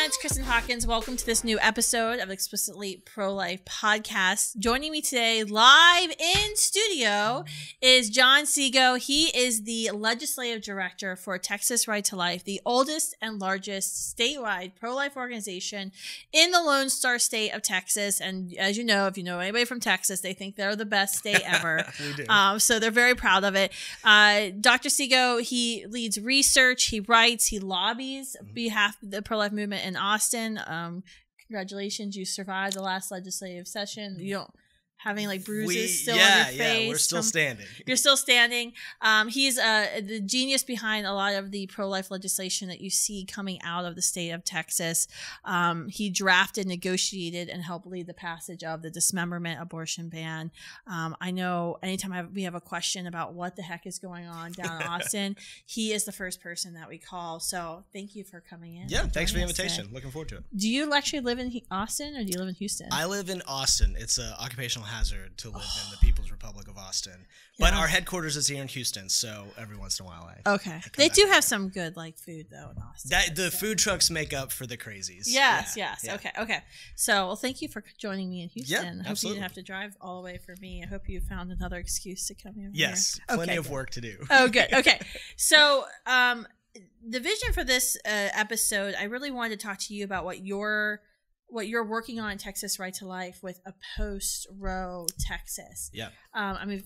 it's Kristan Hawkins. Welcome to this new episode of Explicitly Pro-Life Podcast. Joining me today live in studio is John Seago. He is the Legislative Director for Texas Right to Life, the oldest and largest statewide pro-life organization in the Lone Star State of Texas. And as you know, if you know anybody from Texas, they think they're the best state ever. We do. So they're very proud of it. Dr. Seago, he leads research, he writes, he lobbies on behalf of the pro-life movement in Austin. Congratulations, you survived the last legislative session. You don't have any like bruises still on your face. Yeah, we're still standing. You're still standing. He's the genius behind a lot of the pro-life legislation that you see coming out of the state of Texas. He drafted, negotiated, and helped lead the passage of the dismemberment abortion ban. I know anytime we have a question about what the heck is going on down in Austin, he is the first person that we call. So thank you for coming in. Yeah, thanks for the invitation. Looking forward to it. Do you actually live in Austin or do you live in Houston? I live in Austin. It's an occupational hazard to live in the People's Republic of Austin. But our headquarters is here in Houston, so every once in a while I They do have some good like food though in Austin. The food trucks make up for the crazies. Yes. Yeah. Okay. So, well, thank you for joining me in Houston. Yeah, I hope absolutely. you didn't have to drive all the way for me. I hope you found another excuse to come here. Yes, plenty of work to do. Oh, good. Okay. So, the vision for this episode, I really wanted to talk to you about what you're working on in Texas Right to Life with a Post-Roe Texas. Yeah. I mean, it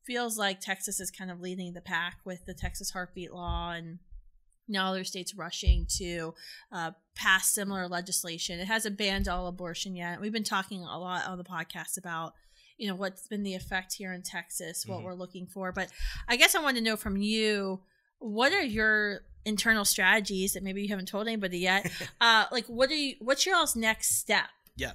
feels like Texas is kind of leading the pack with the Texas heartbeat law, and now other states rushing to pass similar legislation. It hasn't banned all abortion yet. We've been talking a lot on the podcast about, you know, what's been the effect here in Texas, what we're looking for. But I guess I want to know from you, what are your internal strategies that maybe you haven't told anybody yet? What's your all's next step? Yeah.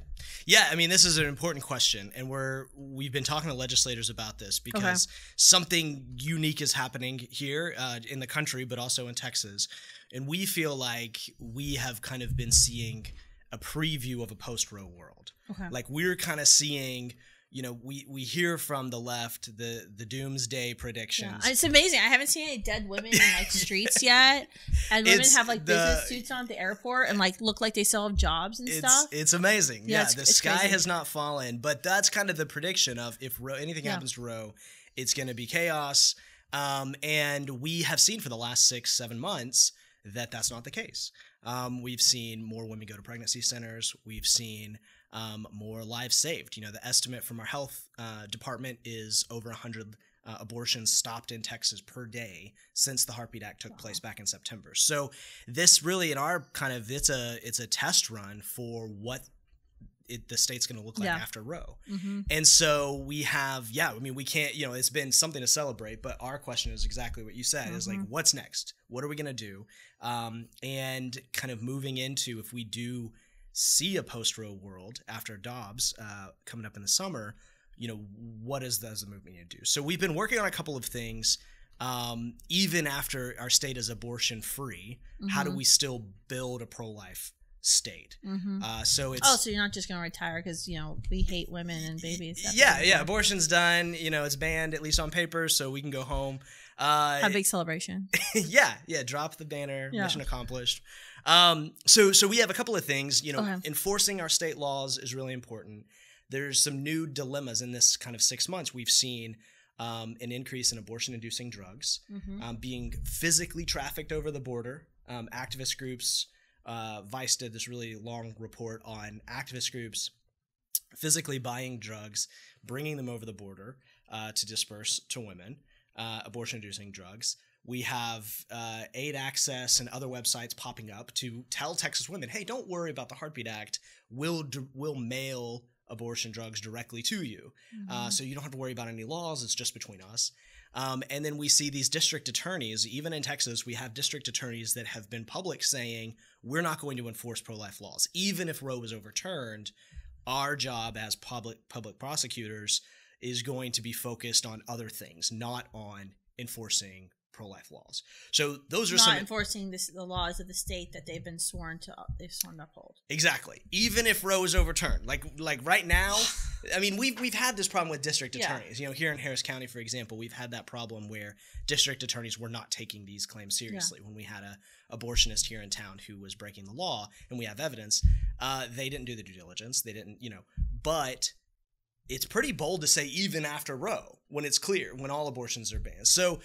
I mean, this is an important question, and we've been talking to legislators about this because something unique is happening here in the country, but also in Texas, and we feel like we have kind of been seeing a preview of a post-Roe world. Like we're kind of seeing. You know, we hear from the left the doomsday predictions. Yeah. It's amazing. I haven't seen any dead women in like streets yet, and women have like business suits on at the airport and like look like they still have jobs and stuff. It's amazing. Yeah, the sky crazy. has not fallen, but that's kind of the prediction of if anything happens to Roe, it's going to be chaos. And we have seen for the last 6-7 months that that's not the case. We've seen more women go to pregnancy centers. We've seen more lives saved. You know, the estimate from our health department is over 100 abortions stopped in Texas per day since the Heartbeat Act took place back in September. So this really, in our kind of, it's a test run for what the state's going to look like after Roe. And so we have, I mean, we can't, you know, it's been something to celebrate, but our question is exactly what you said, is like, what's next? What are we going to do? And kind of moving into, if we do see a post-Roe world after Dobbs coming up in the summer, you know, what does the movement need to do? So we've been working on a couple of things. Even after our state is abortion free, how do we still build a pro-life state? So it's so you're not just going to retire because, you know, we hate women and babies. Yeah, abortion's done. You know, it's banned at least on paper, so we can go home. A big celebration. Yeah, drop the banner, mission accomplished. So we have a couple of things, you know, enforcing our state laws is really important. There's some new dilemmas in this kind of 6 months. We've seen an increase in abortion-inducing drugs, being physically trafficked over the border. Activist groups, Vice did this really long report on activist groups physically buying drugs, bringing them over the border to disperse to women, abortion-inducing drugs. We have Aid Access and other websites popping up to tell Texas women, hey, don't worry about the Heartbeat Act. We'll mail abortion drugs directly to you. So you don't have to worry about any laws. It's just between us. And then we see these district attorneys, even in Texas, we have district attorneys that have been public saying, we're not going to enforce pro-life laws. Even if Roe is overturned, our job as public prosecutors is going to be focused on other things, not on enforcing pro-life laws. So those are not enforcing the laws of the state that they've sworn to uphold. Exactly. Even if Roe is overturned, like right now, I mean, we've had this problem with district attorneys. You know, here in Harris County, for example, we've had that problem where district attorneys were not taking these claims seriously. When we had a abortionist here in town who was breaking the law, and we have evidence, they didn't do the due diligence. They didn't, but it's pretty bold to say even after Roe, when it's clear, when all abortions are banned. So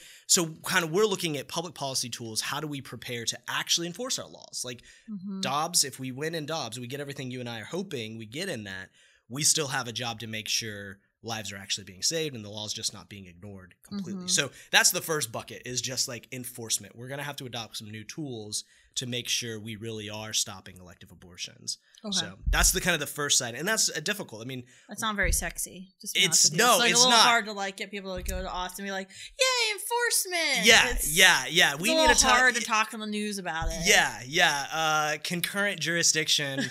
kind of we're looking at public policy tools. How do we prepare to actually enforce our laws? Like Dobbs, if we win in Dobbs, we get everything you and I are hoping we get in that, we still have a job to make sure lives are actually being saved and the law is just not being ignored completely. So that's the first bucket, is just like enforcement. We're going to have to adopt some new tools to make sure we really are stopping elective abortions. Okay. So that's the kind of the first side, and that's difficult. I mean, that's not very sexy. It's like a little hard to like get people to go to Austin and be like, "Yay, enforcement!" Yeah. We need to hard to talk on the news about it. Yeah. Concurrent jurisdiction.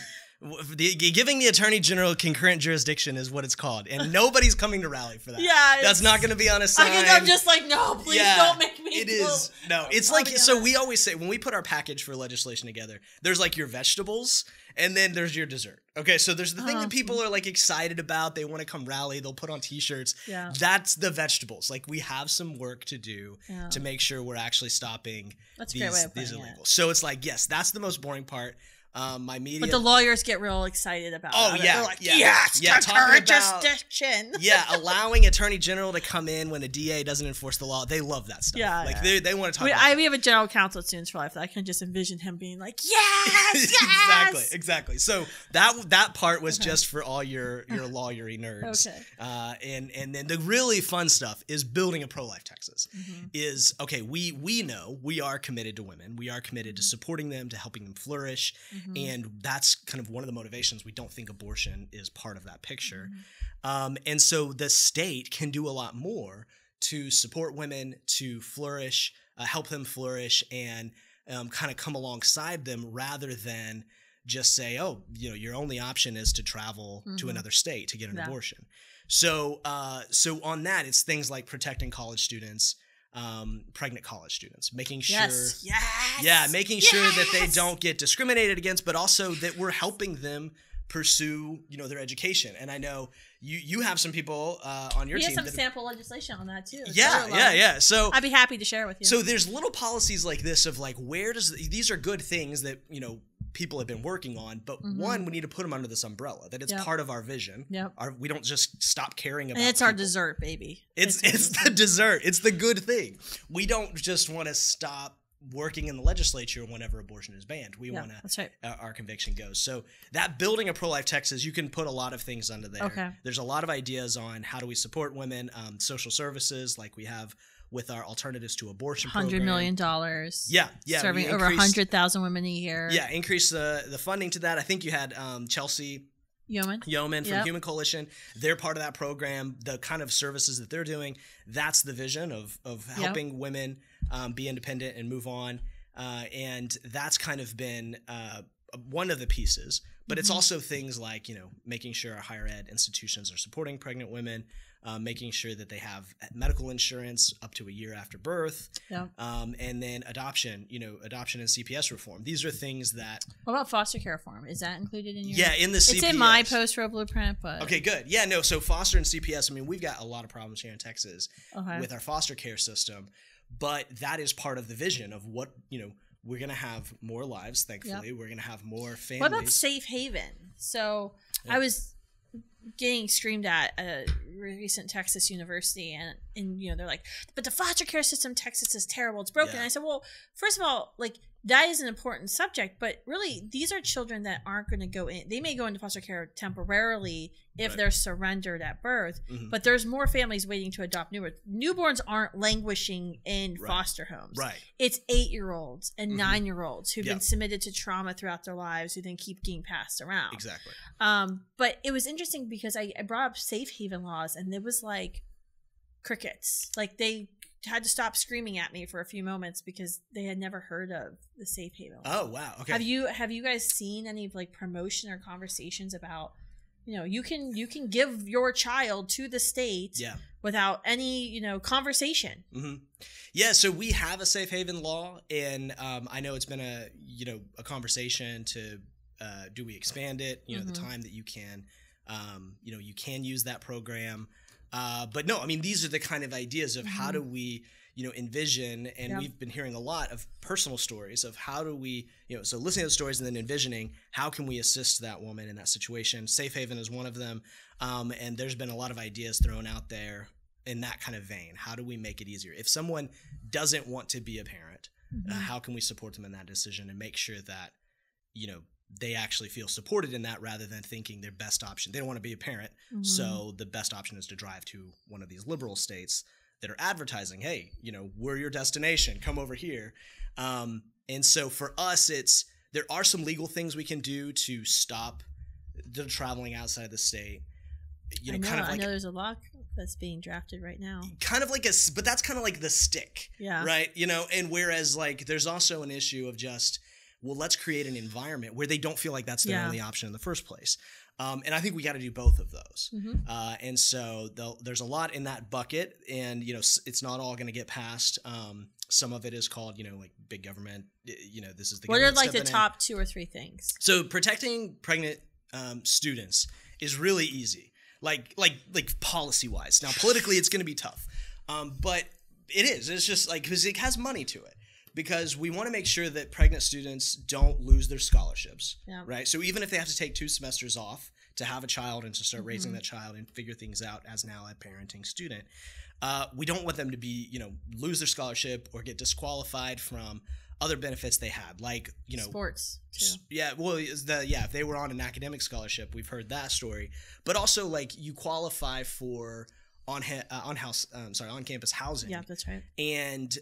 Giving the attorney general concurrent jurisdiction is what it's called, and nobody's coming to rally for that. Yeah, that's not going to be on a sign. I'm just like, no, please don't make me. It is no. It's like, so we always say when we put our package for legislation together, there's like your vegetables, and then there's your dessert. Okay, so there's the thing that people are like excited about. They want to come rally. They'll put on T-shirts. Yeah, that's the vegetables. Like, we have some work to do to make sure we're actually stopping these illegals. So it's like, yes, that's the most boring part. My media, but the lawyers get real excited about. They're like, yes, concurrent jurisdiction. Allowing attorney general to come in when a DA doesn't enforce the law. They love that stuff. They want to talk. We have a general counsel at Students for Life that I can just envision him being like, yes, exactly. So that part was just for all your lawyery nerds. And then the really fun stuff is building a pro-life Texas. Is okay. We know we are committed to women. We are committed to supporting them, to helping them flourish. And that's kind of one of the motivations. We don't think abortion is part of that picture. And so the state can do a lot more to support women to flourish, help them flourish, and kind of come alongside them, rather than just say, oh, your only option is to travel to another state to get an abortion. So on that, it's things like protecting college students, pregnant college students, making sure making sure that they don't get discriminated against, but also that we're helping them pursue their education. And I know you have some people on your team. We have some sample legislation on that too. So I'd be happy to share with you. So there's little policies like this of like, these are good things that people have been working on, but one, we need to put them under this umbrella, that it's part of our vision. We don't just stop caring about it. And it's our dessert, baby. It's the dessert. It's the good thing. We don't just want to stop working in the legislature whenever abortion is banned. We want to, that's right. Our conviction goes. So that building a pro-life Texas, you can put a lot of things under there. Okay. There's a lot of ideas on how do we support women, social services like we have with our Alternatives to Abortion program. $100 million. Serving over 100,000 women a year. Yeah, increase the funding to that. I think you had Chelsea Yeoman from Human Coalition. They're part of that program. The kind of services that they're doing, that's the vision of helping women be independent and move on. And that's kind of been one of the pieces. But it's also things like, making sure our higher ed institutions are supporting pregnant women, making sure that they have medical insurance up to a year after birth, and then adoption and CPS reform. These are things that... What about foster care reform? Is that included in your... Yeah, in the CPS. It's in my Post-Roe blueprint, but... Okay, good. Yeah, no, so foster and CPS, I mean, we've got a lot of problems here in Texas with our foster care system, but that is part of the vision of what, we're going to have more lives, thankfully. We're going to have more families. What about safe haven? So I was getting screamed at a recent Texas university, and they're like, but the foster care system in Texas is terrible. It's broken. And I said, well, first of all, like, that is an important subject, but really these are children that aren't going to go in. They may go into foster care temporarily if they're surrendered at birth, but there's more families waiting to adopt newborns. Newborns aren't languishing in foster homes. It's 8-year-olds and 9-year-olds who've been submitted to trauma throughout their lives, who then keep getting passed around. Exactly. But it was interesting because I brought up safe haven laws, and it was like crickets. Like, they had to stop screaming at me for a few moments because they had never heard of the safe haven law. Oh, wow. Okay. Have you guys seen any like promotion or conversations about you can give your child to the state without any, conversation. Mm-hmm. Yeah. So we have a safe haven law, and I know it's been a conversation to do we expand it? The time that you can, you can use that program. But no, I mean, these are the kind of ideas of how do we, envision, and we've been hearing a lot of personal stories of how do we, so listening to the stories and then envisioning how can we assist that woman in that situation. Safe haven is one of them. And there's been a lot of ideas thrown out there in that kind of vein. How do we make it easier? If someone doesn't want to be a parent, how can we support them in that decision and make sure that, they actually feel supported in that rather than thinking their best option. They don't want to be a parent. So the best option is to drive to one of these liberal states that are advertising, hey, we're your destination, come over here. And so for us, there are some legal things we can do to stop the traveling outside the state. I know there's a law that's being drafted right now. But that's kind of like the stick, right? And whereas like there's also an issue of just, well, let's create an environment where they don't feel like that's their only option in the first place. And I think we got to do both of those. And so there's a lot in that bucket, and, it's not all going to get passed. Some of it is called, like big government, this is the What are like the top 2 or 3 things? So protecting pregnant students is really easy, like policy wise. Now, politically, it's going to be tough. But it is. It's just like, because it has money to it. Because we want to make sure that pregnant students don't lose their scholarships, right? So even if they have to take 2 semesters off to have a child and to start raising that child and figure things out as now a parenting student, we don't want them to be, lose their scholarship or get disqualified from other benefits they had, like, sports too. Yeah, well, if they were on an academic scholarship, we've heard that story, but also like you qualify for on-campus housing. Yeah, that's right. And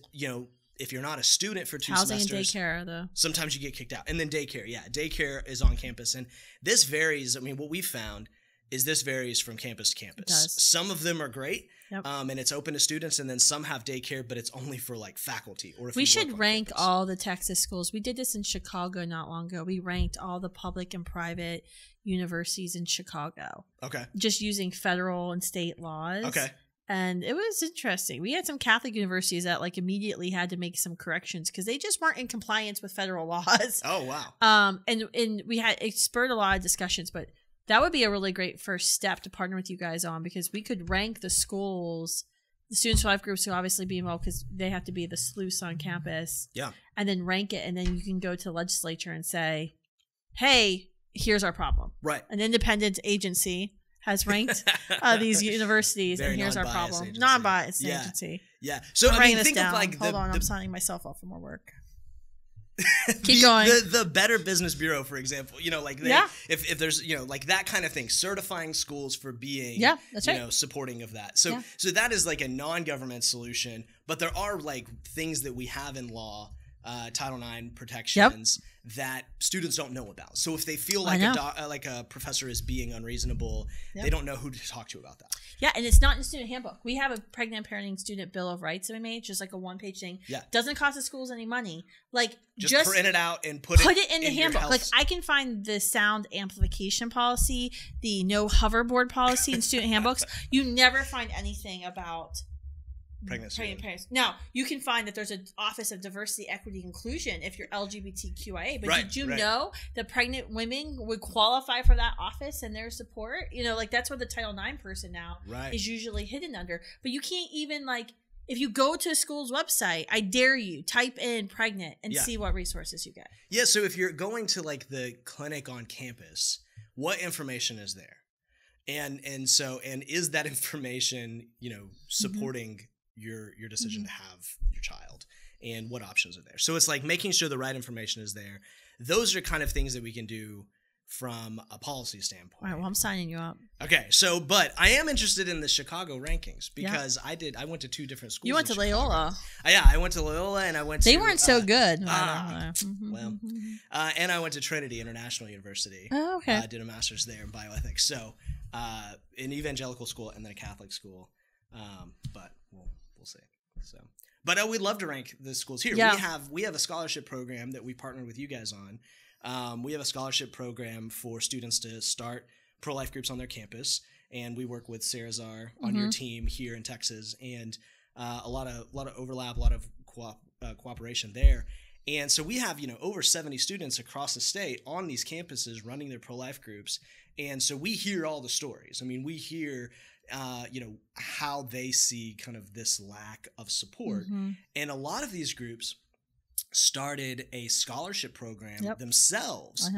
if you're not a student for 2 housing semesters, and daycare, though, sometimes you get kicked out. And then daycare, daycare is on campus, and this varies. I mean, what we found is this varies from campus to campus. It does. Some of them are great, and it's open to students, and then some have daycare, but it's only for like faculty. Or if we should rank all the Texas schools. We did this in Chicago not long ago. We ranked all the public and private universities in Chicago. Okay. Just using federal and state laws. Okay. And it was interesting. We had some Catholic universities that like immediately had to make some corrections because they just weren't in compliance with federal laws. Oh, wow. And it spurred a lot of discussions, but that would be a really great first step to partner with you guys on, because we could rank the schools, the students life groups who obviously be involved because they have to be the sluice on campus. Yeah. And then rank it, and then you can go to the legislature and say, hey, here's our problem. Right. An independent agency has ranked these universities, and here's our problem. Agency. Non-biased agency. Yeah. So I'm I mean, think of down. like Hold on, I'm signing myself up for more work. Keep going. The Better Business Bureau, for example, like if there's like that kind of thing, certifying schools for being that's right. Supporting of that. So that is like a non-government solution, but there are like things that we have in law, Title IX protections that students don't know about. So if they feel like a professor is being unreasonable, they don't know who to talk to about that. Yeah, and it's not in the student handbook. We have a pregnant parenting student bill of rights that we made, just like a 1-page thing. Yeah, doesn't cost the schools any money. Like just print it out and put it in the handbook. Like I can find the sound amplification policy, the no hoverboard policy in student handbooks. You never find anything about pregnant parents. Now, you can find that there's an Office of Diversity, Equity, Inclusion if you're LGBTQIA. But did you know that pregnant women would qualify for that office and their support? Like that's what the Title IX person now is usually hidden under. But you can't even if you go to a school's website, I dare you, type in pregnant and see what resources you get. Yeah, so if you're going to the clinic on campus, what information is there? And is that information, supporting your decision to have your child, and what options are there? So it's like making sure the right information is there. Those are kind of things that we can do from a policy standpoint. All right, well, I'm signing you up. Okay, so but I am interested in the Chicago rankings because I went to 2 different schools. You went to Loyola. I went to Loyola, and I went to... They weren't so good. and I went to Trinity International University. Oh, okay. I did a master's there in bioethics. So an evangelical school and then a Catholic school. But we'll see. So, but we'd love to rank the schools here. Yeah. We have a scholarship program that we partnered with you guys on. We have a scholarship program for students to start pro-life groups on their campus, and we work with Sarah Czar on your team here in Texas, and a lot of overlap, a lot of cooperation there. And so we have, over 70 students across the state on these campuses running their pro-life groups. And so we hear all the stories. I mean, we hear, how they see kind of this lack of support. And a lot of these groups started a scholarship program themselves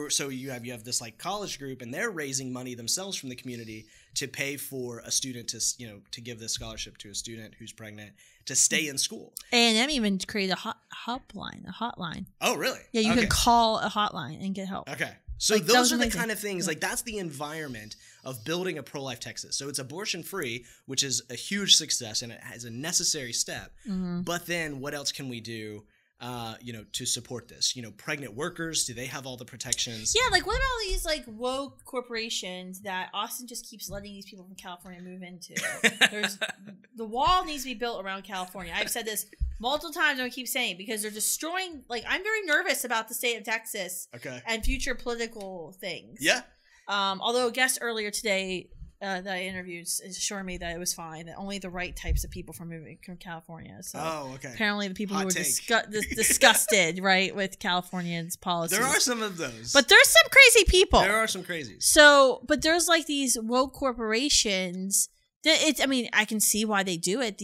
so you have this like college group, and they're raising money themselves from the community to pay for a student to give this scholarship to a student who's pregnant to stay in school. A&M even created a hotline. Oh, really? Yeah, you can call a hotline and get help. Okay. So like, those are the kind of things, like that's the environment of building a pro-life Texas. So it's abortion-free, which is a huge success, and it is a necessary step. But then what else can we do, to support this? Pregnant workers, do they have all the protections? Yeah, like what about all these like woke corporations that Austin just keeps letting these people from California move into? The wall needs to be built around California. I've said this multiple times, and I keep saying it because they're destroying. Like, I'm very nervous about the state of Texas and future political things. Yeah. Although a guest earlier today that I interviewed assured me that it was fine, that only the right types of people from moving from California. So apparently the people who were disgusted, right, with Californians' policies. There are some of those. But there's some crazy people. There are some crazies. So, but there's like these woke corporations that I can see why they do it.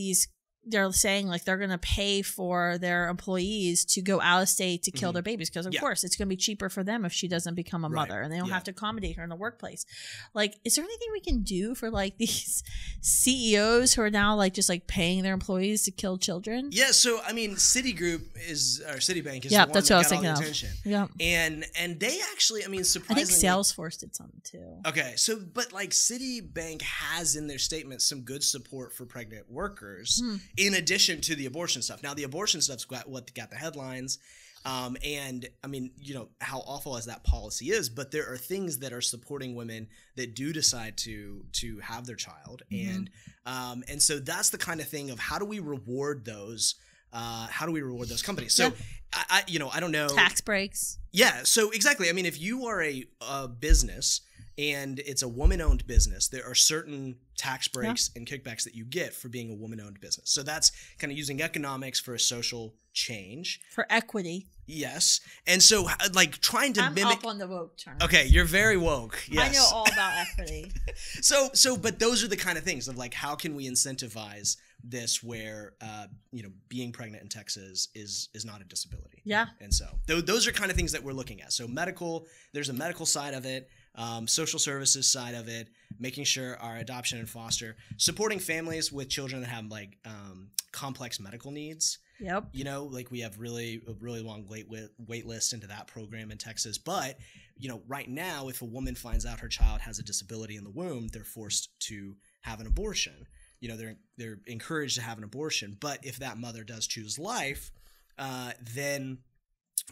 They're saying like they're going to pay for their employees to go out of state to kill their babies because, of course, it's going to be cheaper for them if she doesn't become a mother, and they don't have to accommodate her in the workplace. Like, is there anything we can do for like these CEOs who are now like just like paying their employees to kill children? Yeah. So Citibank is the one that's that what I was got thinking all the of. attention. Yeah. And they actually, surprisingly, I think Salesforce did something too. Okay. So, but like Citibank has in their statement some good support for pregnant workers in addition to the abortion stuff. Now, the abortion stuff's got the headlines. And how awful as that policy is, but there are things that are supporting women that do decide to have their child. And so that's the kind of thing of how do we reward those? How do we reward those companies? So I don't know. Tax breaks. Yeah. So exactly. If you are a business and it's a woman-owned business, there are certain tax breaks and kickbacks that you get for being a woman-owned business. So that's kind of using economics for a social change. For equity. Yes. And so, like, trying to mimic... I'm up on the woke term. Okay, you're very woke. Yes. I know all about equity. But those are the kind of things of, like, how can we incentivize this where, being pregnant in Texas is not a disability. Yeah. And so those are kind of things that we're looking at. So there's a medical side of it. Social services side of it, making sure our adoption and foster, supporting families with children that have like complex medical needs. Yep. Like we have a really long wait list into that program in Texas. But, right now, if a woman finds out her child has a disability in the womb, they're forced to have an abortion. They're encouraged to have an abortion. But if that mother does choose life, then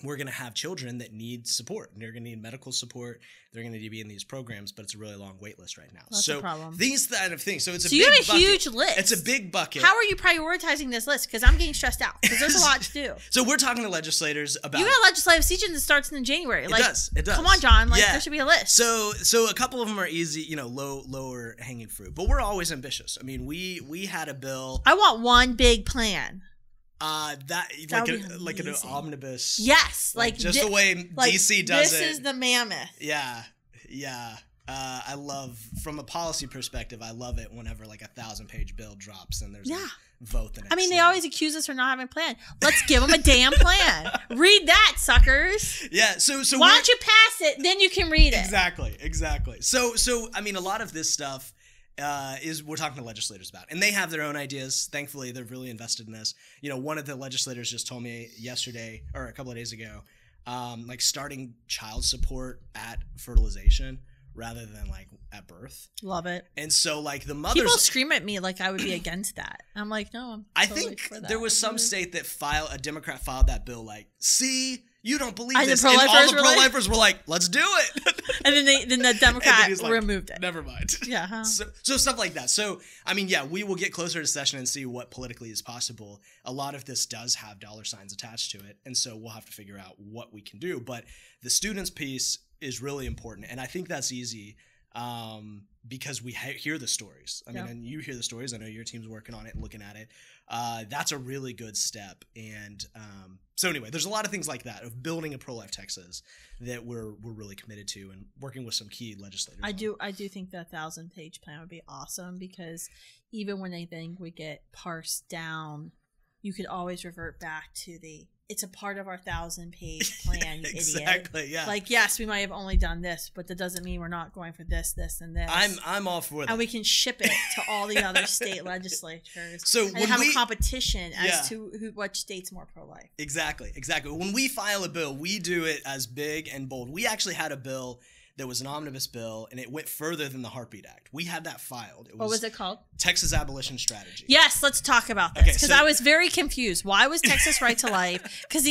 we're going to have children that need support. They're going to need medical support. They're going to need to be in these programs, but it's a really long wait list right now. That's a problem. These kind of things. So it's a big you have a bucket. huge list. It's a big bucket. How are you prioritizing this list? Because I'm getting stressed out because there's a lot to do. So we're talking to legislators about... You got a legislative season that starts in January. It does. Come on, John. There should be a list. So a couple of them are easy, lower hanging fruit. But we're always ambitious. We had a bill... I want one big plan. Like an omnibus. Yes, just the way DC does it. This is the mammoth. Yeah. I love, from a policy perspective, I love it whenever like 1,000-page bill drops and there's a vote the next day. They always accuse us for not having a plan. Let's give them a damn plan. Read that, suckers. Yeah. So why don't you pass it? Then you can read it. Exactly. So a lot of this stuff. We're talking to legislators about, and they have their own ideas. Thankfully, they're really invested in this. One of the legislators just told me yesterday or a couple of days ago, like starting child support at fertilization rather than like at birth. Love it. And so like the mothers, people scream at me like I would be against that. I'm like, no, I think there was some state that a Democrat filed that bill. Like, see. You don't believe this. And all the pro-lifers were like, let's do it. And then the Democrat removed it. Never mind. Yeah. Huh? So stuff like that. So, we will get closer to session and see what politically is possible. A lot of this does have dollar signs attached to it. And so we'll have to figure out what we can do. But the students piece is really important. And I think that's easy because we hear the stories. I mean, and you hear the stories. I know your team's working on it and looking at it. That's a really good step. And so anyway, there's a lot of things like that of building a pro-life Texas that we're really committed to and working with some key legislators. I do think that 1,000-page plan would be awesome, because even when anything would get parsed down, you could always revert back to it's a part of our 1,000-page plan, you exactly, idiot. Yeah. Like, yes, we might have only done this, but that doesn't mean we're not going for this, this, and this. I'm all for that. And we can ship it to all the other state legislatures. So and have a competition as to what state's more pro-life. Exactly. When we file a bill, we do it as big and bold. We actually had a bill that was an omnibus bill, and it went further than the Heartbeat Act. We had that filed. What was it called? Texas Abolition Strategy. Yes, let's talk about this, because I was very confused. Why was Texas Right to Life? Because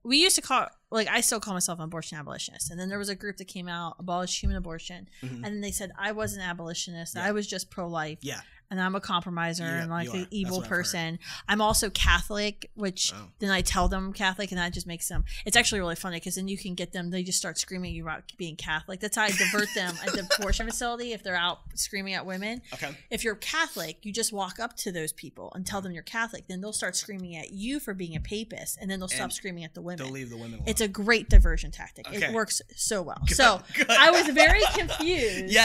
we used to call, like, I still call myself an abortion abolitionist, and then there was a group that came out, Abolish Human Abortion, and then they said I was an abolitionist. I was just pro-life. Yeah. And I'm a compromiser and like an evil person. I'm also Catholic, which then I tell them I'm Catholic, and that just makes them. It's actually really funny, because then you can get them. They just start screaming at you about being Catholic. That's how I divert them at the abortion facility if they're out screaming at women. Okay. If you're Catholic, you just walk up to those people and tell them you're Catholic. Then they'll start screaming at you for being a papist, and then they'll stop screaming at the women. They'll leave the women alone. It's a great diversion tactic. It works so well. Good. I was very confused.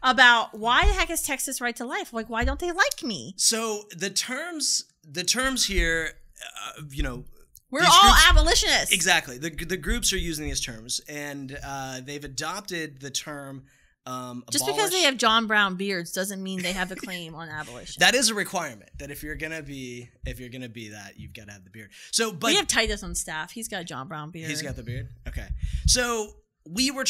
About why the heck is Texas Right to Life? Like, why don't they like me? So the terms here, we're all abolitionists. Exactly. The groups are using these terms, and they've adopted the term. Just because they have John Brown beards doesn't mean they have a claim on abolition. That is a requirement. That if you're gonna be that, you've got to have the beard. So, but we have Titus on staff. He's got a John Brown beard. He's got the beard. Okay. So we were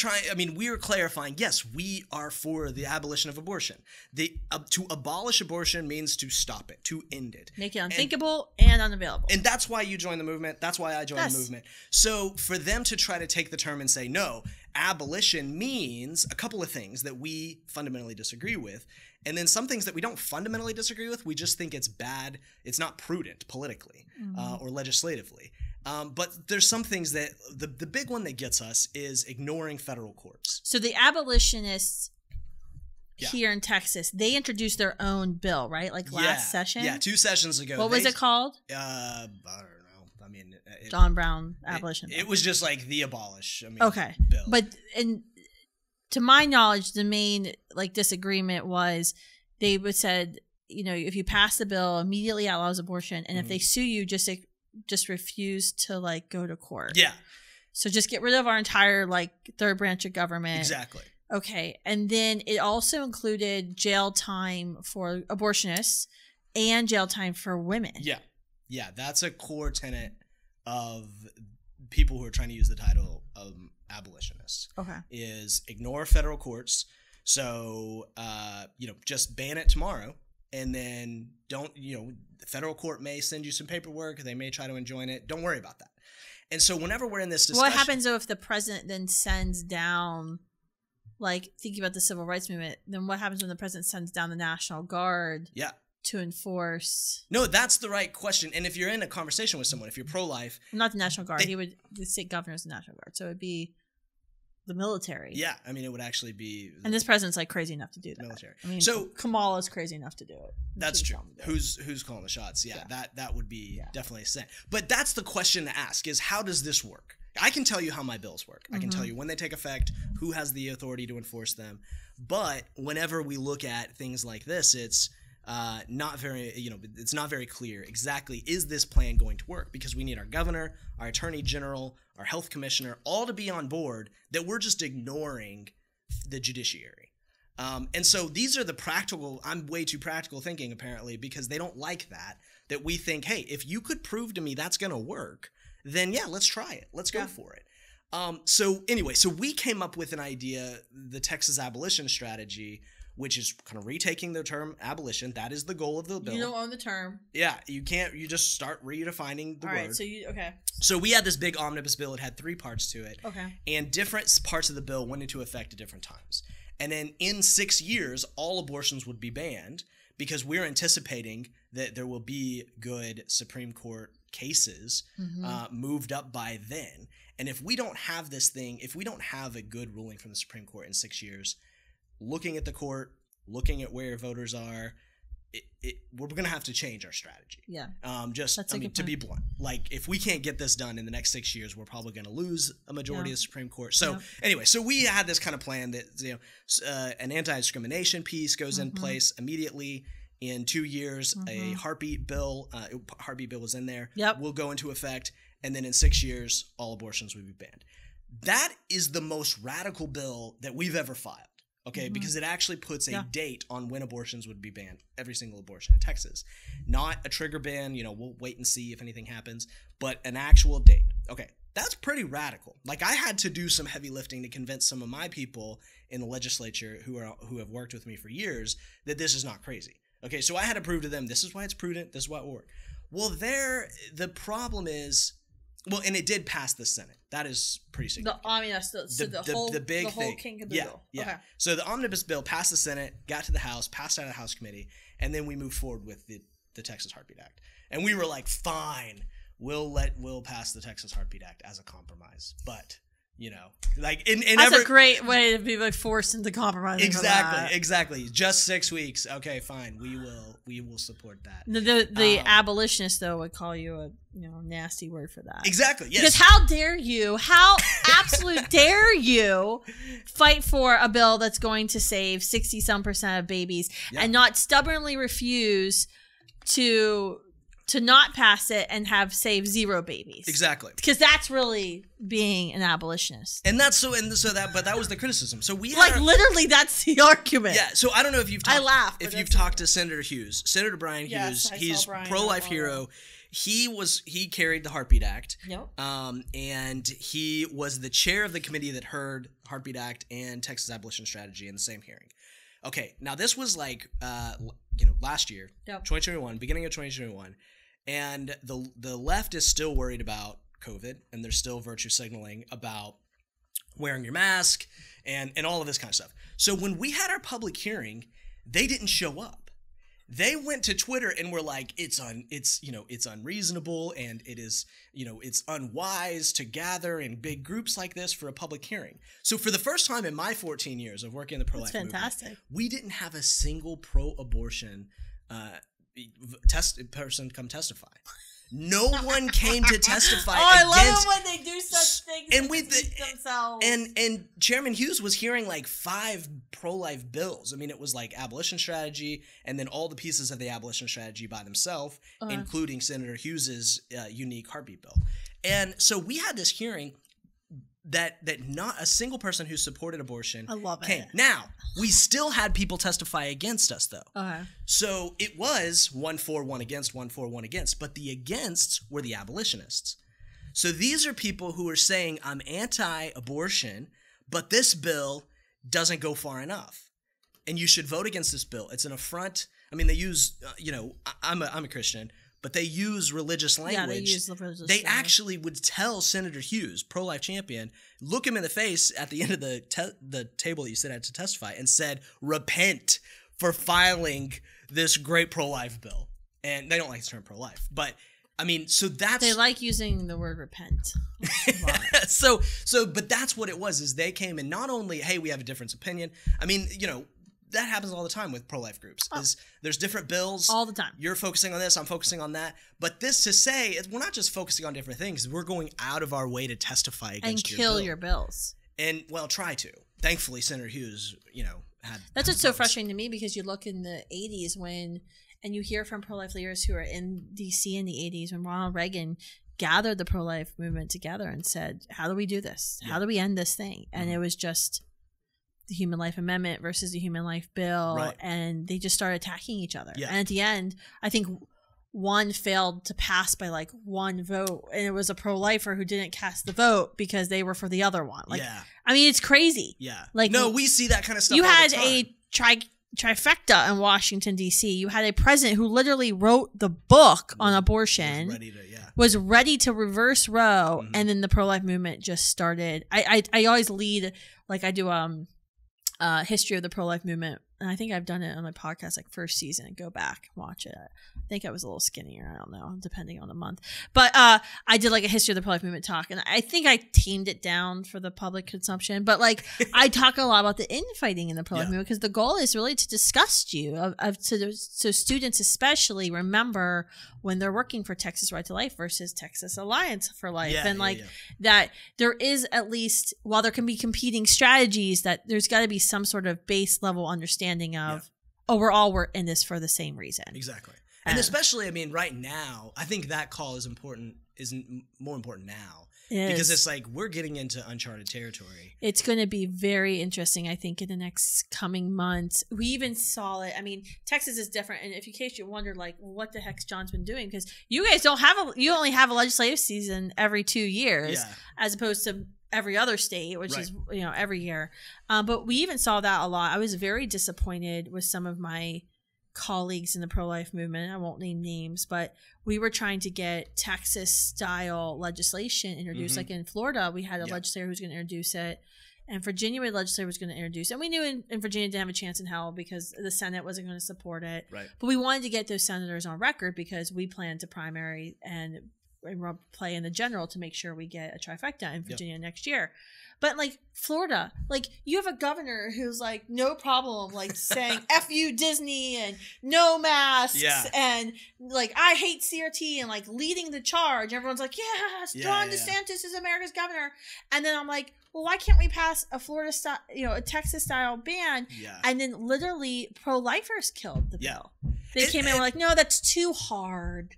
clarifying, yes, we are for the abolition of abortion. To abolish abortion means to stop it, to end it. Make it unthinkable and unavailable. And that's why you joined the movement. That's why I joined the movement. So for them to try to take the term and say, no, abolition means a couple of things that we fundamentally disagree with. And then some things that we don't fundamentally disagree with, we just think it's bad. It's not prudent politically or legislatively. But there's some things that the big one that gets us is ignoring federal courts. So the abolitionists here in Texas, they introduced their own bill, right? Like last session? Yeah, 2 sessions ago. What was it called? I don't know. I mean, John Brown abolition bill. It was just like the abolish. Bill. But to my knowledge, the main disagreement was they said, if you pass the bill, immediately outlaws abortion, and if they sue you, just refuse to go to court. Yeah. So just get rid of our entire third branch of government. Exactly. Okay. And then it also included jail time for abortionists and jail time for women. Yeah. Yeah. That's a core tenet of people who are trying to use the title of abolitionists. Okay. Is ignore federal courts. So, just ban it tomorrow. And then the federal court may send you some paperwork. They may try to enjoin it. Don't worry about that. And so whenever we're in this discussion. What happens though if the president then sends down, thinking about the civil rights movement, then what happens when the president sends down the National Guard to enforce? No, that's the right question. And if you're in a conversation with someone, if you're pro-life. Not the National Guard. The state governor's the National Guard. So it would be the military. Yeah, it would actually be. And this president's crazy enough to do that. Military. So Kamala's crazy enough to do it. That's true. Who's calling the shots? Yeah. That would be definitely a set. But that's the question to ask: is how does this work? I can tell you how my bills work. I can tell you when they take effect, who has the authority to enforce them. But whenever we look at things like this, it's not very clear exactly is this plan going to work, because we need our governor, our attorney general, our health commissioner, all to be on board that we're just ignoring the judiciary. And so these are the practical, I'm way too practical thinking apparently, because they don't like that we think, hey, if you could prove to me that's going to work, then yeah, let's try it. Let's go for it. So we came up with an idea, the Texas Abolition Strategy, which is kind of retaking the term abolition. That is the goal of the bill. You don't own the term. Yeah, you can't. You just start redefining the word. All right, okay. So we had this big omnibus bill. It had 3 parts to it. Okay. And different parts of the bill went into effect at different times. And then in 6 years, all abortions would be banned, because we're anticipating that there will be good Supreme Court cases moved up by then. And if we don't have this thing, if we don't have a good ruling from the Supreme Court in 6 years, looking at the court, looking at where voters are, we're going to have to change our strategy. Yeah. To be blunt, like if we can't get this done in the next 6 years, we're probably going to lose a majority of the Supreme Court. So anyway, so we had this kind of plan that, an anti-discrimination piece goes in place immediately. In 2 years, a heartbeat bill was in there, will go into effect. And then in 6 years, all abortions would be banned. That is the most radical bill that we've ever filed. Okay, because it actually puts a date on when abortions would be banned, every single abortion in Texas. Not a trigger ban, we'll wait and see if anything happens, but an actual date. Okay, that's pretty radical. Like, I had to do some heavy lifting to convince some of my people in the legislature who have worked with me for years that this is not crazy. Okay, so I had to prove to them, this is why it's prudent, this is why it will work. Well, the problem is, and it did pass the Senate. That is pretty significant. The big thing. King of the bill. Yeah. Okay. So the omnibus bill passed the Senate, got to the House, passed out of the House committee, and then we moved forward with the Texas Heartbeat Act. And we were like, fine, we'll pass the Texas Heartbeat Act as a compromise. But, that's a great way to be forced into compromise. Exactly. Just 6 weeks. Okay, fine. We will support that. The abolitionists, though, would call you a nasty word for that. Exactly. Yes. Because how absolute dare you fight for a bill that's going to save 60-some% of babies and not stubbornly refuse to not pass it and have saved 0 babies. Exactly. Because that's really being an abolitionist. And but that was the criticism. So we had literally that's the argument. Yeah. So I don't know if you've talked to Senator Hughes, Senator Brian Hughes. He's pro-life hero. He carried the Heartbeat Act. Yep. And he was the chair of the committee that heard Heartbeat Act and Texas Abolition Strategy in the same hearing. Okay. Now this was last year, 2021, beginning of 2021. And the left is still worried about COVID, and they're still virtue signaling about wearing your mask and all of this kind of stuff. So when we had our public hearing, they didn't show up. They went to Twitter and were like, it's unreasonable, and it is, it's unwise to gather in big groups like this for a public hearing. So for the first time in my 14 years of working in the pro-life movement, we didn't have a single pro-abortion person come testify. No one came to testify I love it when they do such things themselves. And Chairman Hughes was hearing 5 pro-life bills. I mean, it was abolition strategy and then all the pieces of the abolition strategy by themselves, including Senator Hughes's unique heartbeat bill. And so we had this hearing that not a single person who supported abortion came. Now, we still had people testify against us, though. Okay. So it was 1 for, 1 against, 1 for, 1 against. But the againsts were the abolitionists. So these are people who are saying, I'm anti-abortion, but this bill doesn't go far enough. And you should vote against this bill. It's an affront. I mean, they use, I'm a Christian, but they use religious language. Yeah, they use religious language. They actually would tell Senator Hughes, pro-life champion, look him in the face at the end of the table that you sit at to testify and said, repent for filing this great pro-life bill. And they don't like the term pro-life. But, I mean, so that's... They like using the word repent. But that's what it was, is they came and not only, hey, we have a different opinion. I mean, that happens all the time with pro-life groups. There's different bills all the time. You're focusing on this, I'm focusing on that. But this to say, we're not just focusing on different things. We're going out of our way to testify against and kill your bills. And try to. Thankfully, Senator Hughes, had. That's what's so frustrating to me, because you look in the 80s and you hear from pro-life leaders who are in D.C. in the 80s when Ronald Reagan gathered the pro-life movement together and said, how do we do this? How do we end this thing? And it was just the Human Life Amendment versus the Human Life Bill, and they just started attacking each other. And at the end, I think one failed to pass by 1 vote, and it was a pro-lifer who didn't cast the vote because they were for the other one. I mean, it's crazy. Yeah. No, we see that kind of stuff. You all had the time. a trifecta in Washington, D.C. You had a president who literally wrote the book on abortion, was ready to reverse Roe, and then the pro-life movement just started. I always lead, I do history of the pro-life movement and I think I've done it on my podcast, like first season, and go back and watch it. I think I was a little skinnier. I don't know, depending on the month. But I did like a history of the pro-life movement talk, and I think I tamed it down for the public consumption. But like I talk a lot about the infighting in the pro-life movement, because the goal is really to disgust you, so students especially remember when they're working for Texas Right to Life versus Texas Alliance for Life, that there is, at least while there can be competing strategies, that there's got to be some sort of base level understanding of, we're in this for the same reason. Exactly. And especially, I mean, right now, I think that call is more important now. Because it's like we're getting into uncharted territory. It's going to be very interesting, I think, in the next coming months. We even saw it. I mean, Texas is different. And if in case you wondered, like, what the heck's John's been doing? Because you guys you only have a legislative season every 2 years, as opposed to every other state, which is, every year. But we even saw that a lot. I was very disappointed with some of my colleagues in the pro-life movement. I won't name names, but we were trying to get Texas-style legislation introduced. Like in Florida, we had a legislator who was going to introduce it, and Virginia, the legislator was going to introduce it. And we knew in Virginia didn't have a chance in hell because the Senate wasn't going to support it. Right. But we wanted to get those senators on record because we planned to primary and play in the general to make sure we get a trifecta in Virginia next year. But like Florida, like you have a governor who's like no problem, like saying F you Disney and no masks and like I hate CRT and like leading the charge. Everyone's like, yes, John DeSantis is America's governor. And then I'm like, well, why can't we pass a Florida style, a Texas style ban? And then literally pro-lifers killed the bill. They came in and were like, no, that's too hard.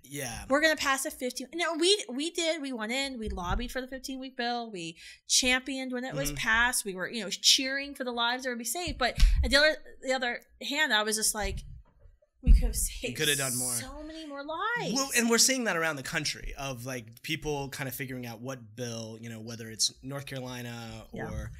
We're going to pass a 15. No, we did. We went in. We lobbied for the 15-week bill. We championed when it was passed. We were, cheering for the lives that would be saved. But on the other hand, I was just like, we could have saved done more. So many more lives. Well, and we're seeing that around the country of like people kind of figuring out what bill, whether it's North Carolina or,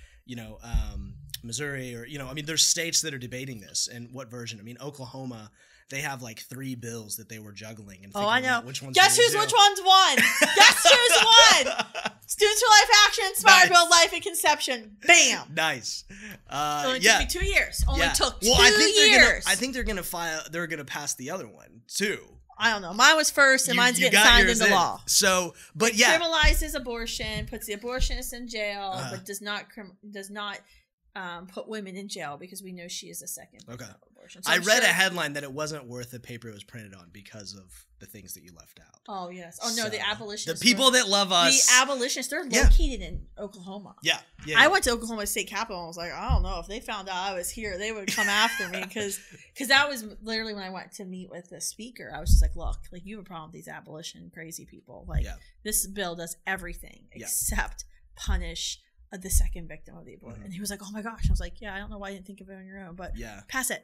Missouri or, I mean, there's states that are debating this and what version. I mean, Oklahoma, they have like 3 bills that they were juggling and figuring out which ones. Guess which one's won? Guess who's won? Students for Life Action, Inspire, Build Life at Conception. Bam. Nice. It only took me 2 years. Only took 2 years. I think they're gonna file. They're gonna pass the other one too. I don't know. Mine was first, and mine's getting signed into law. So, but it criminalizes abortion, puts the abortionist in jail, but does not put women in jail because we know she is a second victim of abortion. So I read a headline that it wasn't worth the paper it was printed on because of the things that you left out. Oh, yes. Oh, no, the abolitionists. The people that love us. The abolitionists, they're located in Oklahoma. I went to Oklahoma State Capitol and was like, I don't know. If they found out I was here, they would come after me because that was literally when I went to meet with the speaker. I was just like, look, like you have a problem with these abolition crazy people. Like this bill does everything except punish the second victim of the abortion. And he was like, oh my gosh. I was like, I don't know why you didn't think of it on your own, but pass it.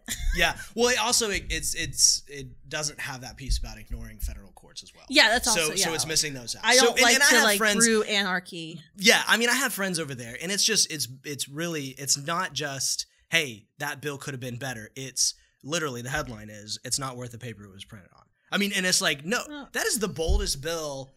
Well, it doesn't have that piece about ignoring federal courts as well. That's also, so it's missing those out. I don't like brew anarchy. I mean, I have friends over there and it's just, it's not just, hey, that bill could have been better. It's literally the headline is, it's not worth the paper it was printed on. I mean, and it's like, no, that is the boldest bill.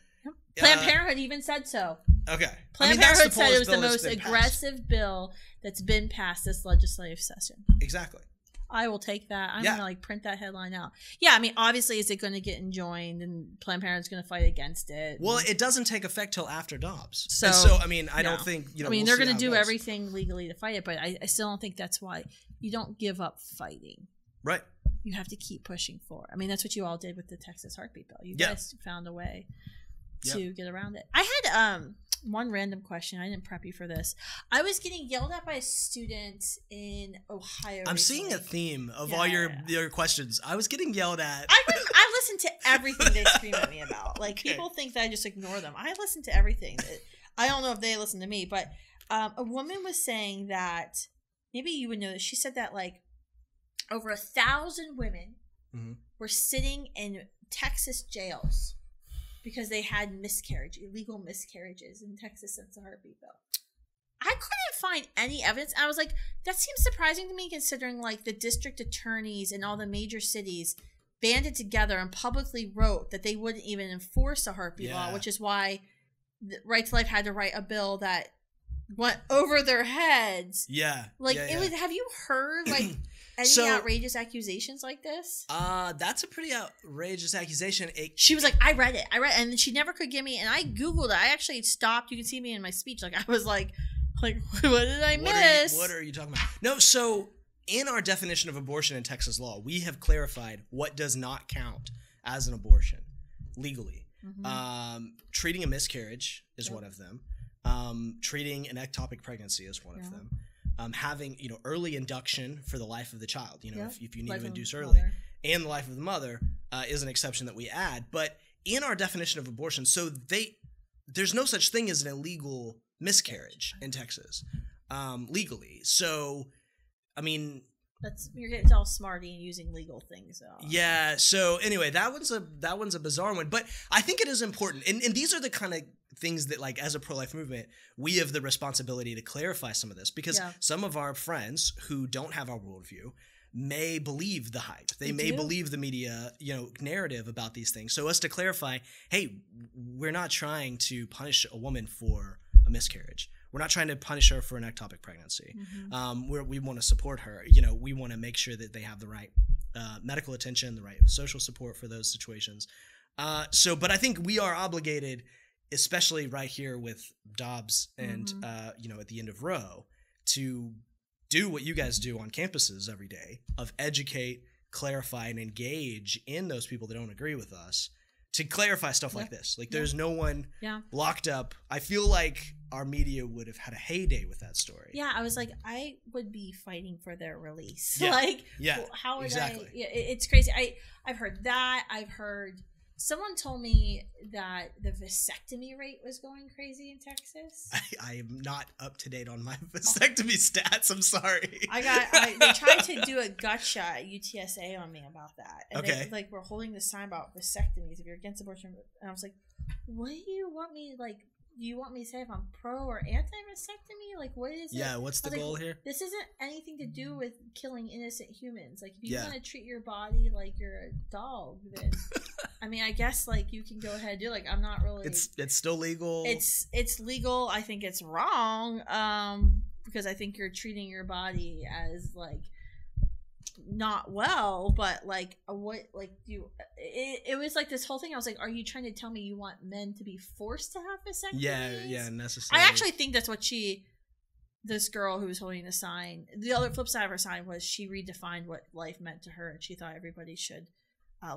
Planned Parenthood even said so. Okay. Planned Parenthood said it was the most aggressive bill that's been passed this legislative session. Exactly. I will take that. I'm going to print that headline out. I mean, obviously, is it going to get enjoined and Planned Parenthood's going to fight against it? Well, it doesn't take effect till after Dobbs. So I mean, I don't think, I mean, they're going to do everything legally to fight it, but I still don't think that's why you don't give up fighting. Right. You have to keep pushing forward. I mean, that's what you all did with the Texas heartbeat bill. You guys found a way to get around it. I had one random question. I didn't prep you for this. I was getting yelled at by a student in Ohio. I'm seeing a theme of all your questions. I was getting yelled at. I listen to everything they scream at me about. Like people think that I just ignore them. I listen to everything. I don't know if they listen to me, but a woman was saying that maybe you would know this. She said that like over 1,000 women were sitting in Texas jails because they had illegal miscarriages in Texas since the heartbeat bill. I couldn't find any evidence. I was like, that seems surprising to me considering like the district attorneys in all the major cities banded together and publicly wrote that they wouldn't even enforce a heartbeat law, which is why Right to Life had to write a bill that went over their heads. Have you heard like Any outrageous accusations like this? That's a pretty outrageous accusation. She was like, I read it, and she never could give me, and I Googled it. I actually stopped. You can see me in my speech. Like, I was like, what did I miss? What are you talking about? No, so in our definition of abortion in Texas law, we have clarified what does not count as an abortion legally. Mm-hmm. Treating a miscarriage is one of them. Treating an ectopic pregnancy is one of them. Having, early induction for the life of the child, if you need to induce early, and the life of the mother is an exception that we add. But in our definition of abortion, so there's no such thing as an illegal miscarriage in Texas, legally. So, I mean, you're getting all smarty and using legal things, though. Yeah. So anyway, that one's a bizarre one, but I think it is important, and these are the kind of things that, like, as a pro-life movement, we have the responsibility to clarify some of this, because some of our friends who don't have our worldview may believe the hype. They may believe the media, narrative about these things. So us to clarify, hey, we're not trying to punish a woman for a miscarriage. We're not trying to punish her for an ectopic pregnancy. Mm-hmm. We want to support her. We want to make sure that they have the right medical attention, the right social support for those situations. But I think we are obligated, especially right here with Dobbs and, at the end of Roe, to do what you guys do on campuses every day, of educate, clarify, and engage in those people that don't agree with us, to clarify stuff like this. Like, there's no one locked up. I feel like our media would have had a heyday with that story. Yeah, I was like, I would be fighting for their release. Yeah. How would exactly. It's crazy. I've heard that. I've heard someone told me that the vasectomy rate was going crazy in Texas. I am not up to date on my vasectomy stats. I'm sorry. They tried to do a gotcha at UTSA on me about that. And they were holding the sign about vasectomies if you're against abortion. And I was like, what do you want me, do you want me to say if I'm pro or anti-vasectomy? Like, what is it? Yeah, what's the goal here? This isn't anything to do with killing innocent humans. Like, if you want to treat your body like you're a dog, then I mean, I guess you can go ahead and do it. I'm not really. It's still legal. It's legal. I think it's wrong. Because I think you're treating your body as not well, but it was this whole thing. I was like, are you trying to tell me you want men to be forced to have vasectomies? Yeah, necessarily. I actually think that's what this girl who was holding the sign, the other flip side of her sign was she redefined what life meant to her, and she thought everybody should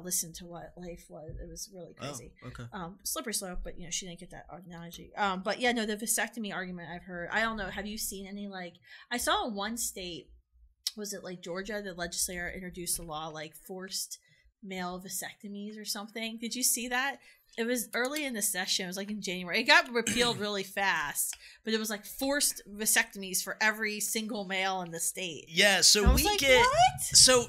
listen to what life was. It was really crazy. Oh, okay. Slippery slope, but she didn't get that analogy. But yeah, no, the vasectomy argument I've heard. I don't know. Have you seen any I saw in one state, was it Georgia, the legislature introduced a law forced male vasectomies or something? Did you see that? It was early in the session. It was in January. It got repealed really fast, but it was forced vasectomies for every single male in the state. Yeah, so we get what? So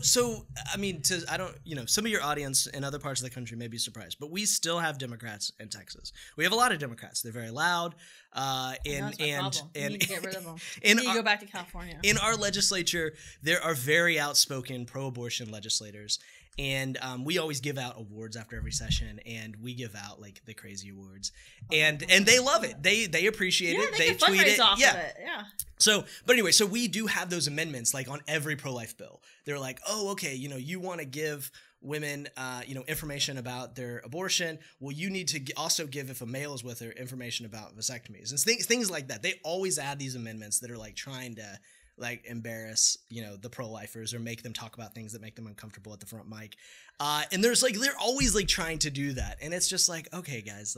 I mean, I don't, some of your audience in other parts of the country may be surprised, but we still have Democrats in Texas. We have a lot of Democrats. They're very loud. And you need to get rid of them. You need to go back to California. In our legislature, there are very outspoken pro-abortion legislators. And we always give out awards after every session, and we give out the crazy awards, and they love it. They appreciate it. They tweet it. Off yeah. Of it. Yeah. So, but anyway, so we do have those amendments on every pro-life bill. They're like, oh, okay, you want to give women, information about their abortion. Well, you need to also give, if a male is with her, information about vasectomies and things like that. They always add these amendments that are trying to embarrass, the pro-lifers or make them talk about things that make them uncomfortable at the front mic. And there's they're always trying to do that. And it's just okay, guys,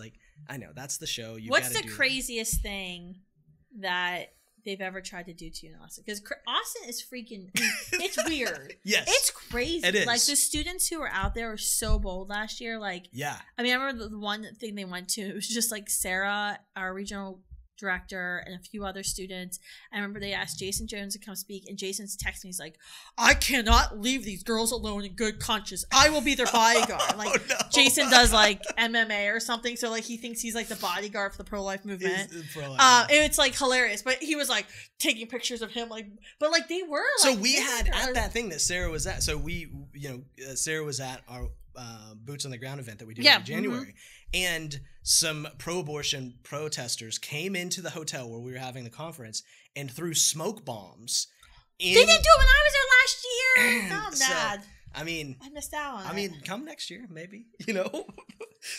I know that's the show. What's the craziest thing that they've ever tried to do to you in Austin? Because Austin is freaking, it's weird. Yes. It's crazy. It is. The students who were out there were so bold last year. Yeah. I mean, I remember the one thing they went to, it was just Sarah, our regional director, and a few other students. I remember they asked Jason Jones to come speak, and Jason's texting me. He's like, I cannot leave these girls alone in good conscience. I will be their bodyguard. No. Jason does MMA or something, so he thinks he's the bodyguard for the pro-life movement. It's hilarious, but he was taking pictures of him but they were so we had at that thing that Sarah was at, so we Sarah was at our Boots on the Ground event that we did in January, and some pro-abortion protesters came into the hotel where we were having the conference and threw smoke bombs. They didn't do it when I was there last year. Oh, I'm mad. I mean, I missed out on it. I mean, come next year, maybe, you know?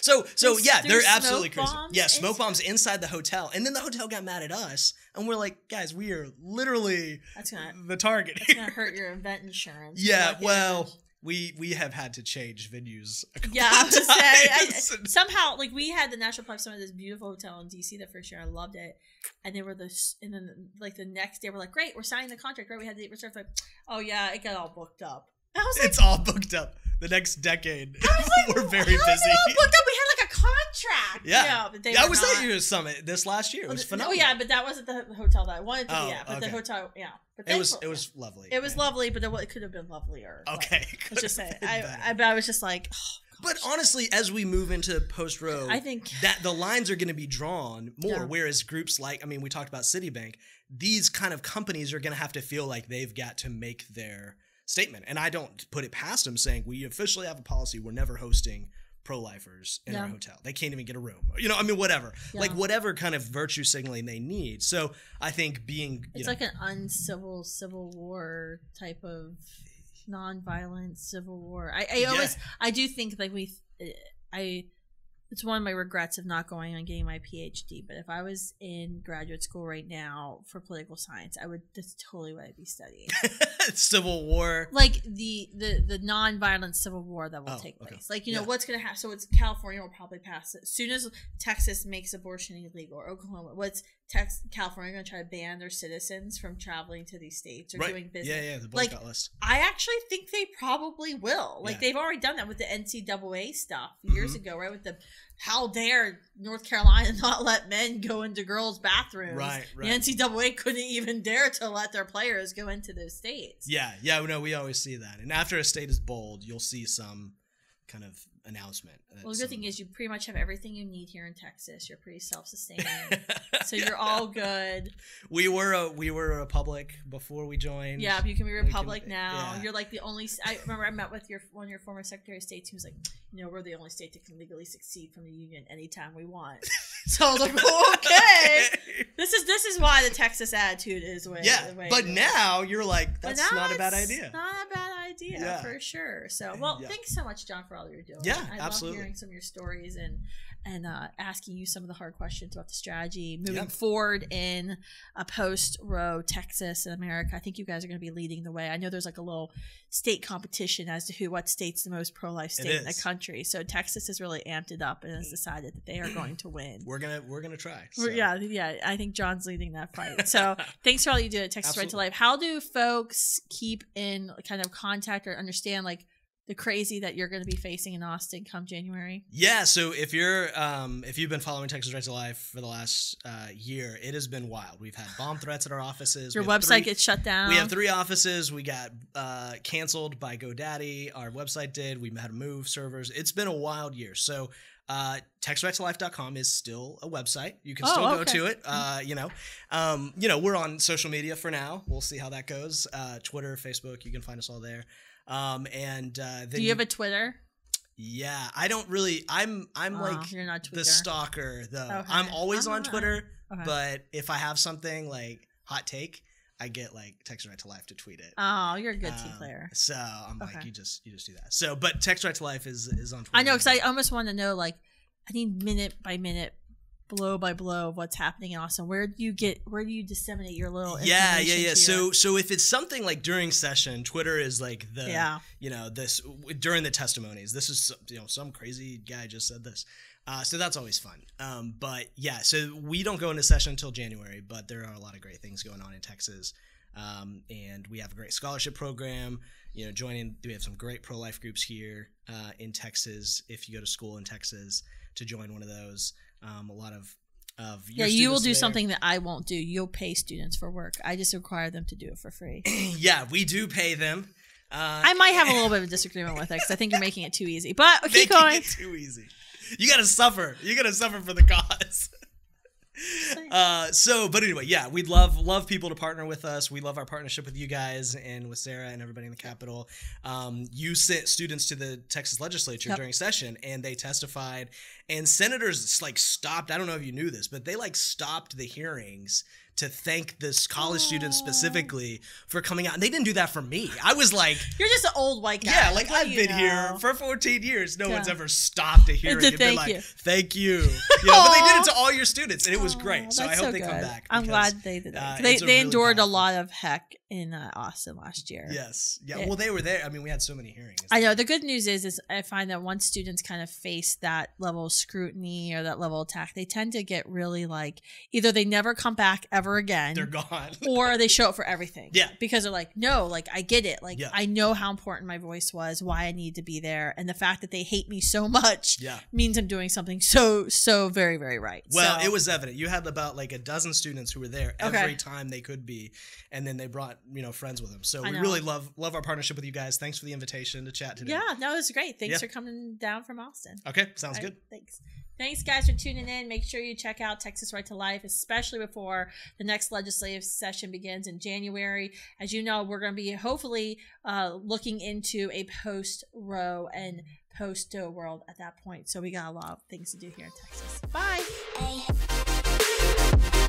So yeah, they're absolutely crazy. Yeah, smoke bombs inside the hotel. And then the hotel got mad at us. And we're like, guys, we are literally the target. That's going to hurt your event insurance. Yeah, well, we have had to change venues. Yeah, I was going to say, somehow, like, we had the National Park Summit, this beautiful hotel in D.C. the first year. I loved it. And they were and then, like, the next day, we're like, great, we're signing the contract, right? We had the date reserved. Like, oh, yeah, it got all booked up. I was like, it's all booked up. The next decade, we're very busy. How is it all booked up? We had like a contract. Yeah, but they I was at your summit this last year. It was phenomenal. Oh yeah, but that wasn't the hotel that I wanted to be at. But the hotel, but it was lovely. It was lovely, but it could have been lovelier. Okay, let's just say I was just like. Oh, but honestly, as we move into post-Roe, I think that the lines are going to be drawn more. Whereas groups like, I mean, we talked about Citibank. These kind of companies are going to have to feel like they've got to make their statement. And I don't put it past them saying we officially have a policy. We're never hosting pro-lifers in our hotel. They can't even get a room. You know, I mean, whatever. Yeah. Like whatever kind of virtue signaling they need. So I think being, it's like an uncivil civil war type of non-violent civil war. I do think like it's one of my regrets of not going and getting my PhD. But if I was in graduate school right now for political science, that's totally what I'd be studying. Civil war, like the non-violent civil war that will take place. Like, you know, what's going to happen? So it's California will probably pass it as soon as Texas makes abortion illegal, or Oklahoma. What's California going to try to ban their citizens from traveling to these states or doing business? Yeah, the boycott list. I actually think they probably will. Like they've already done that with the NCAA stuff years ago, right? With the how dare North Carolina not let men go into girls' bathrooms? Right. The NCAA couldn't even dare to let their players go into those states. Yeah. No, we always see that. And after a state is bold, you'll see some kind of announcement. Well, the good thing is you pretty much have everything you need here in Texas. You're pretty self-sustaining, so you're all good. We were a republic before we joined. Yeah, you can be a republic now. Yeah. You're like the only. I remember I met with one of your former Secretary of State. He was like, you know, we're the only state that can legally succeed from the union anytime we want. So I was like, okay, this is why the Texas attitude is the way. Yeah, but now you're like, that's not a bad idea. Not a bad idea for sure. So, well, thanks so much, John, for all you're doing. Yeah, I absolutely. love hearing some of your stories and asking you some of the hard questions about the strategy moving forward in a post-Roe Texas in America. I think you guys are going to be leading the way. I know there's like a little state competition as to what state's the most pro-life state in the country. So Texas has really amped it up and has decided that they are going to win. We're gonna try. So. Yeah. I think John's leading that fight. So thanks for all you do at Texas Right to Life. How do folks keep in kind of contact or understand like the crazy that you're going to be facing in Austin come January? Yeah, so if you've been following Texas Right to Life for the last year, it has been wild. We've had bomb threats at our offices. Your website gets shut down. We have 3 offices. We got canceled by GoDaddy. Our website did. We had to move servers. It's been a wild year. So TexasRightToLife.com is still a website. You can still go to it. We're on social media for now. We'll see how that goes. Twitter, Facebook, you can find us all there. Then do you have a Twitter? Yeah, I don't really. I'm like you're not the stalker though. Okay. I'm always on Twitter, but if I have something like hot take, I get like Texas Right to Life to tweet it. Oh, you're a good team player. So I'm like, you just do that. So, but Texas Right to Life is on Twitter. I know, because I almost want to know, like, I need minute by minute, blow by blow of what's happening in Austin. Where do you disseminate your little information? Yeah. So if it's something like during session, Twitter is like this during the testimonies. This is some crazy guy just said this. So that's always fun. But yeah, so we don't go into session until January, but there are a lot of great things going on in Texas. And we have a great scholarship program. We have some great pro-life groups here in Texas. If you go to school in Texas, to join one of those. A lot of your you will do something that I won't do. You'll pay students for work. I just require them to do it for free. Yeah, we do pay them. I might have a little bit of a disagreement with it because I think you're making it too easy. But keep going. Making it too easy. You gotta suffer. You gotta suffer for the cause. But anyway, yeah, we'd love people to partner with us. We love our partnership with you guys and with Sarah and everybody in the Capitol. You sent students to the Texas legislature during session and they testified, and senators like stopped. I don't know if you knew this, but they like stopped the hearings to thank this college student specifically for coming out. And they didn't do that for me. I was like, you're just an old white guy. Yeah, like I've been here for 14 years. No one's ever stopped a hearing and been like, thank you. But they did it to all your students, and it was great. So I hope they come back. I'm glad they did that. They endured a lot of heck in Austin last year. Yes. Yeah. Well, they were there. I mean, we had so many hearings. I know. The good news is I find that once students kind of face that level of scrutiny or that level of attack, they tend to get really like, either they never come back ever again. They're gone. Or they show up for everything. Yeah. Because they're like, no, like I get it. Like I know how important my voice was, why I need to be there. And the fact that they hate me so much means I'm doing something so very, very right. Well, it was evident. You had about like a dozen students who were there every time they could be. And then they brought, friends with them. So we really love our partnership with you guys. Thanks for the invitation to chat today. Yeah, no, it was great. Thanks for coming down from Austin. Okay, sounds good. Thanks, guys, for tuning in. Make sure you check out Texas Right to Life, especially before the next legislative session begins in January. As you know, we're going to be hopefully looking into a post-Roe and post-Doe world at that point. So we got a lot of things to do here in Texas. Bye.